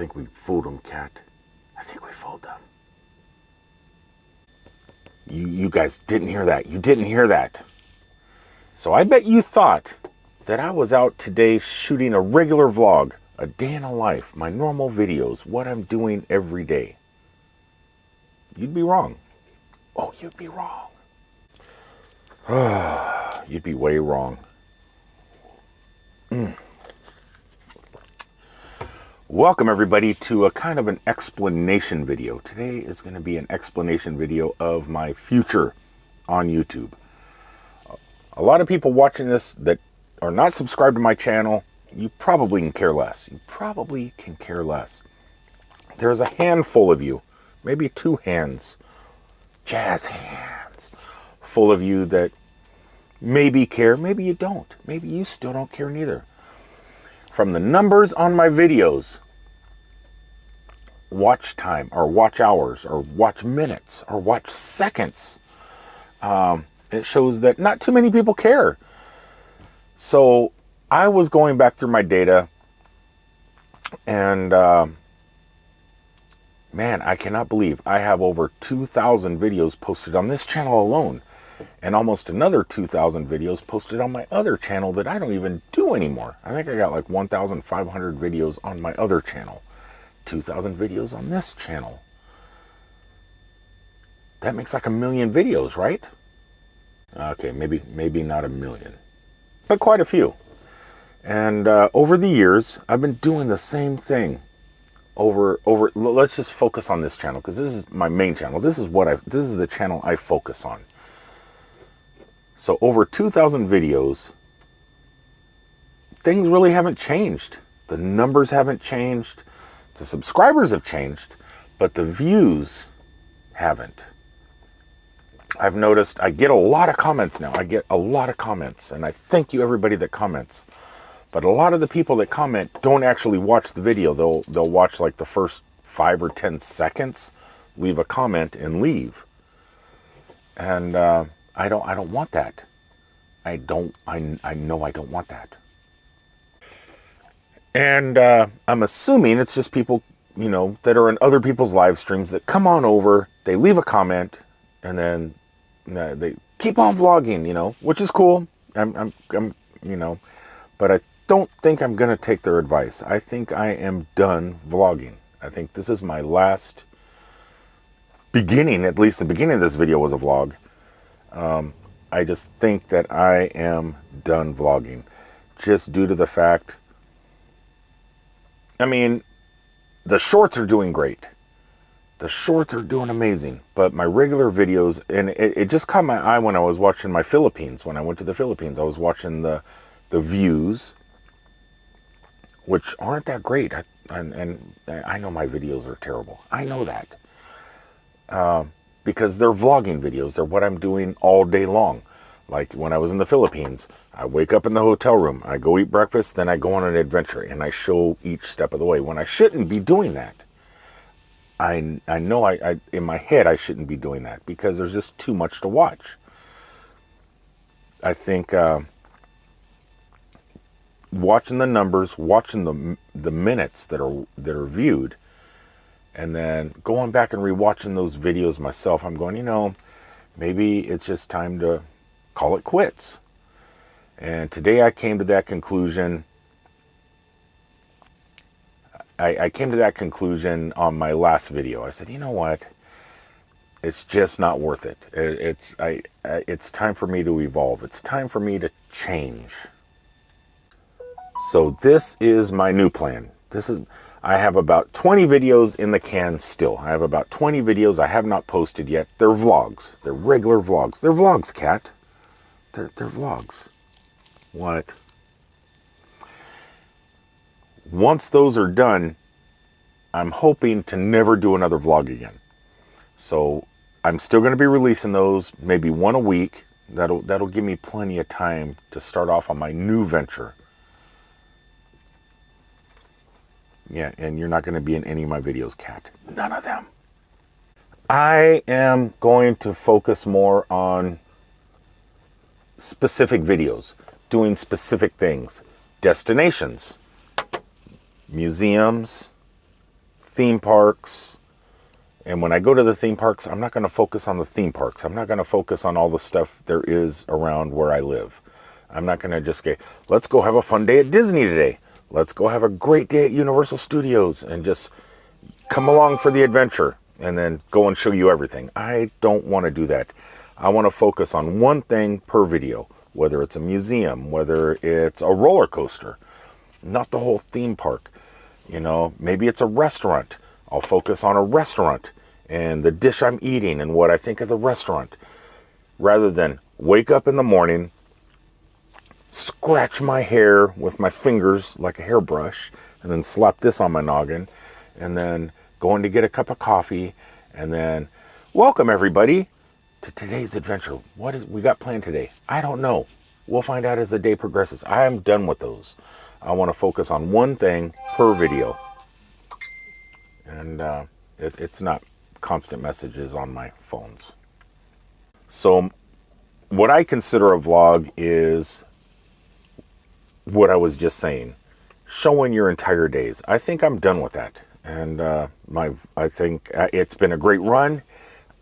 think we fooled them, Cat. I think we fooled them. You guys didn't hear that. You didn't hear that. So I bet you thought that I was out today shooting a regular vlog, a day in a life, my normal videos, what I'm doing every day. You'd be wrong. Oh, you'd be wrong. You'd be way wrong. Welcome everybody to a kind of an explanation video. Today is going to be an explanation video of my future on YouTube. A lot of people watching this that are not subscribed to my channel, you probably can care less. You probably can care less. There's a handful of you, maybe two hands, jazz hands, full of you that maybe care, maybe you don't. Maybe you still don't care neither. From the numbers on my videos, watch time or watch hours or watch minutes or watch seconds, it shows that not too many people care. So I was going back through my data and man, I cannot believe I have over 2,000 videos posted on this channel alone. And almost another 2,000 videos posted on my other channel that I don't even do anymore. I think I got like 1,500 videos on my other channel. 2,000 videos on this channel. That makes like 1 million videos, right? Okay, maybe not 1 million, but quite a few. And over the years, I've been doing the same thing. Let's just focus on this channel because this is my main channel. This is the channel I focus on. So over 2,000 videos, things really haven't changed. The numbers haven't changed. The subscribers have changed, but the views haven't. I've noticed I get a lot of comments now. I get a lot of comments, and I thank you everybody that comments. But a lot of the people that comment don't actually watch the video. They'll watch like the first 5 or 10 seconds, leave a comment, and leave. And I don't want that. I know I don't want that. And I'm assuming it's just people, you know, that are in other people's live streams that come on over, they leave a comment, and then they keep on vlogging, you know, which is cool. I'm you know, but I don't think I'm gonna take their advice. I think I am done vlogging. I think this is my last beginning. At least the beginning of this video was a vlog. I just think that I am done vlogging, just due to the fact, I mean, the shorts are doing great. The shorts are doing amazing, but my regular videos, and it just caught my eye when I was watching my Philippines. When I went to the Philippines, I was watching the views, which aren't that great. And I know my videos are terrible. I know that. Because they're vlogging videos. They're what I'm doing all day long. Like when I was in the Philippines, I wake up in the hotel room, I go eat breakfast, then I go on an adventure, and I show each step of the way. When I shouldn't be doing that. I know I in my head I shouldn't be doing that because there's just too much to watch. I think watching the numbers, watching the minutes that are viewed, and then going back and rewatching those videos myself, I'm going, you know, maybe it's just time to call it quits. And today I came to that conclusion. I came to that conclusion on my last video. I said, you know what? It's just not worth it. It's time for me to evolve. It's time for me to change. So this is my new plan. I have about 20 videos in the can still. I have about 20 videos I have not posted yet. They're vlogs. They're regular vlogs. They're vlogs, Cat. They're vlogs. What? Once those are done, I'm hoping to never do another vlog again. So I'm still going to be releasing those, maybe one a week. That'll give me plenty of time to start off on my new venture. Yeah, and you're not going to be in any of my videos, Cat. None of them. I am going to focus more on specific videos, doing specific things, destinations, museums, theme parks. And when I go to the theme parks, I'm not going to focus on the theme parks. I'm not going to focus on all the stuff there is around where I live. I'm not going to just go, let's go have a fun day at Disney today. Let's go have a great day at Universal Studios and just come along for the adventure and then go and show you everything. I don't want to do that. I want to focus on one thing per video, whether it's a museum, whether it's a roller coaster, not the whole theme park. You know, maybe it's a restaurant. I'll focus on a restaurant and the dish I'm eating and what I think of the restaurant, rather than wake up in the morning, scratch my hair with my fingers like a hairbrush, and then slap this on my noggin, and then going to get a cup of coffee, and then welcome everybody to today's adventure. What is we got planned today? I don't know. We'll find out as the day progresses. I am done with those. I want to focus on one thing per video. And it's not constant messages on my phones. So what I consider a vlog is what I was just saying, showing your entire days. I think I'm done with that. And I think it's been a great run.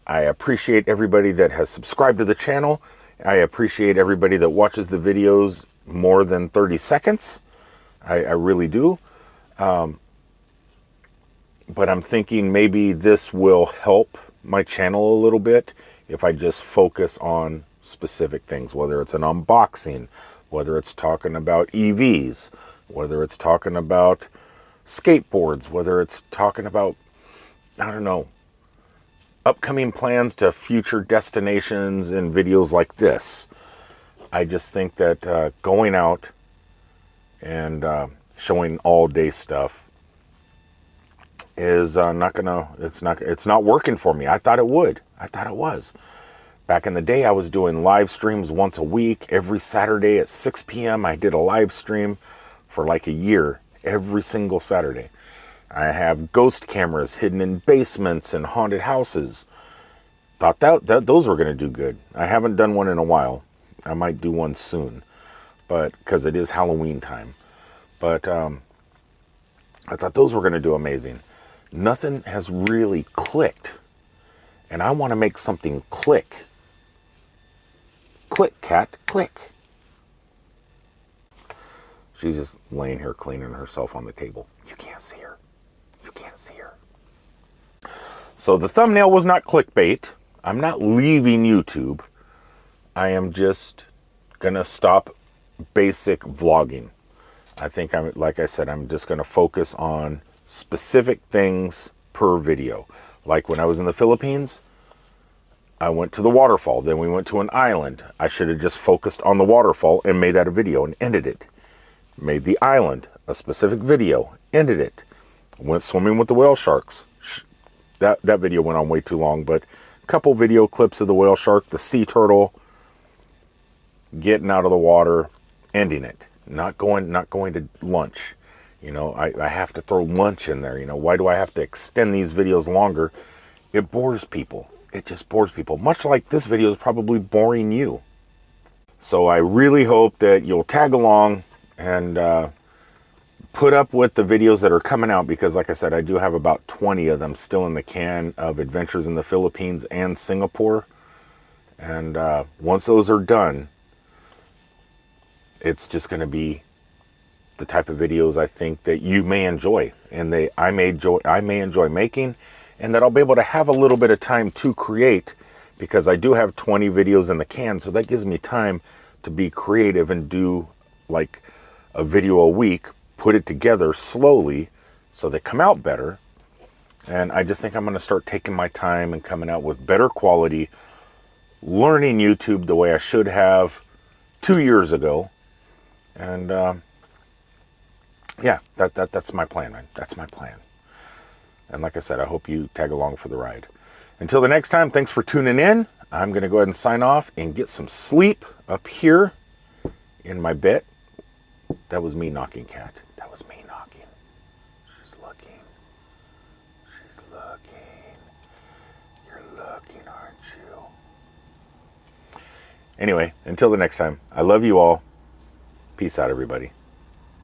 I appreciate everybody that has subscribed to the channel. I appreciate everybody that watches the videos more than 30 seconds. I really do. But I'm thinking maybe this will help my channel a little bit if I just focus on specific things, whether it's an unboxing, whether it's talking about EVs, whether it's talking about skateboards, whether it's talking about, I don't know, upcoming plans to future destinations and videos like this. I just think that going out and showing all day stuff is it's not working for me. I thought it would. I thought it was. Back in the day, I was doing live streams once a week. Every Saturday at 6 p.m. I did a live stream for like a year, every single Saturday. I have ghost cameras hidden in basements and haunted houses. Thought that those were going to do good. I haven't done one in a while. I might do one soon, but because it is Halloween time. But I thought those were going to do amazing. Nothing has really clicked, and I want to make something click. Click, cat, click. She's just laying here cleaning herself on the table. You can't see her. You can't see her. So the thumbnail was not clickbait. I'm not leaving YouTube. I am just gonna stop basic vlogging. I think like I said, I'm just gonna focus on specific things per video. Like when I was in the Philippines, I went to the waterfall. Then we went to an island. I should have just focused on the waterfall and made that a video and ended it. Made the island a specific video, ended it. Went swimming with the whale sharks. That video went on way too long, but a couple video clips of the whale shark, the sea turtle, getting out of the water, ending it. Not going to lunch. You know, I have to throw lunch in there. You know, why do I have to extend these videos longer? It bores people. It just bores people. Much like this video is probably boring you. So I really hope that you'll tag along and put up with the videos that are coming out, because like I said, I do have about 20 of them still in the can of adventures in the Philippines and Singapore. And once those are done, it's just going to be the type of videos I think that you may enjoy, and I may enjoy making, and that I'll be able to have a little bit of time to create, because I do have 20 videos in the can, so that gives me time to be creative and do like a video a week, put it together slowly so they come out better. And I just think I'm going to start taking my time and coming out with better quality, learning YouTube the way I should have 2 years ago. And yeah, that's my plan, man. That's my plan. And like I said, I hope you tag along for the ride. Until the next time, thanks for tuning in. I'm going to go ahead and sign off and get some sleep up here in my bed. That was me knocking, cat. That was me knocking. She's looking. She's looking. You're looking, aren't you? Anyway, until the next time, I love you all. Peace out, everybody.